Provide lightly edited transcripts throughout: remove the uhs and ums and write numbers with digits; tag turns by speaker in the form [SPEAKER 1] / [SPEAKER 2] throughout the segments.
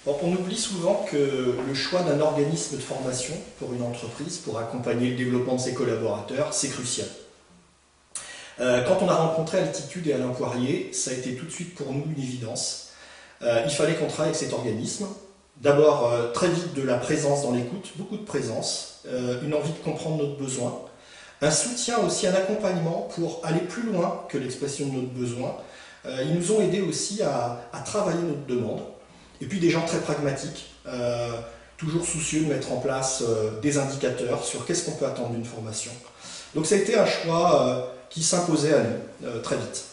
[SPEAKER 1] Bon, on oublie souvent que le choix d'un organisme de formation pour une entreprise, pour accompagner le développement de ses collaborateurs, c'est crucial. Quand on a rencontré Altitude et Alain Poirier, ça a été tout de suite pour nous une évidence. Il fallait qu'on travaille avec cet organisme. D'abord, très vite de la présence dans l'écoute, beaucoup de présence, une envie de comprendre notre besoin, un soutien aussi, un accompagnement pour aller plus loin que l'expression de notre besoin. Ils nous ont aidés aussi à travailler notre demande. Et puis des gens très pragmatiques, toujours soucieux de mettre en place des indicateurs sur qu'est-ce qu'on peut attendre d'une formation. Donc ça a été un choix qui s'imposait à nous très vite.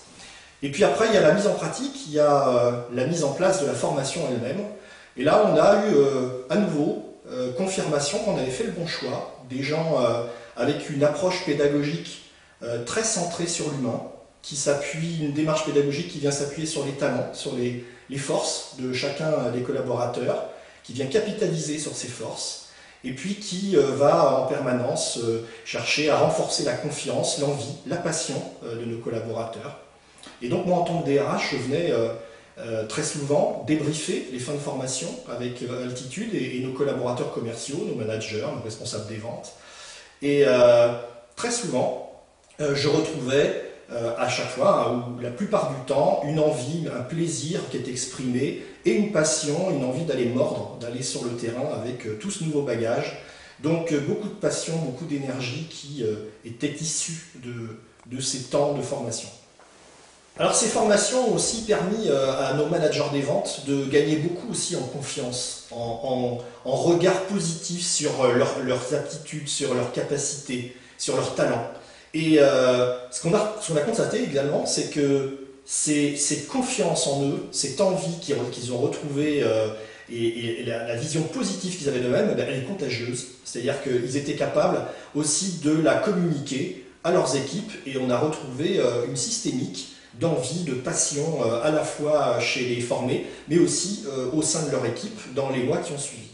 [SPEAKER 1] Et puis après, il y a la mise en pratique, il y a la mise en place de la formation elle-même. Et là, on a eu à nouveau confirmation qu'on avait fait le bon choix, des gens avec une approche pédagogique très centrée sur l'humain, qui s'appuie, une démarche pédagogique qui vient s'appuyer sur les talents, sur les forces de chacun des collaborateurs, qui vient capitaliser sur ces forces, et puis qui va en permanence chercher à renforcer la confiance, l'envie, la passion de nos collaborateurs. Et donc moi en tant que DRH, je venais très souvent débriefer les fins de formation avec Altitude et nos collaborateurs commerciaux, nos managers, nos responsables des ventes. Et très souvent, je retrouvais à chaque fois, ou la plupart du temps, une envie, un plaisir qui est exprimé, et une passion, une envie d'aller mordre, d'aller sur le terrain avec tout ce nouveau bagage. Donc beaucoup de passion, beaucoup d'énergie qui était issue de ces temps de formation. Alors ces formations ont aussi permis à nos managers des ventes de gagner beaucoup aussi en confiance, en regard positif sur leurs aptitudes, sur leurs capacités, sur leurs talents. Et ce qu'on a constaté également, c'est que cette confiance en eux, cette envie qu'ils ont retrouvée et la vision positive qu'ils avaient d'eux-mêmes, elle est contagieuse. C'est-à-dire qu'ils étaient capables aussi de la communiquer à leurs équipes et on a retrouvé une systémique d'envie, de passion à la fois chez les formés, mais aussi au sein de leur équipe dans les mois qui ont suivi.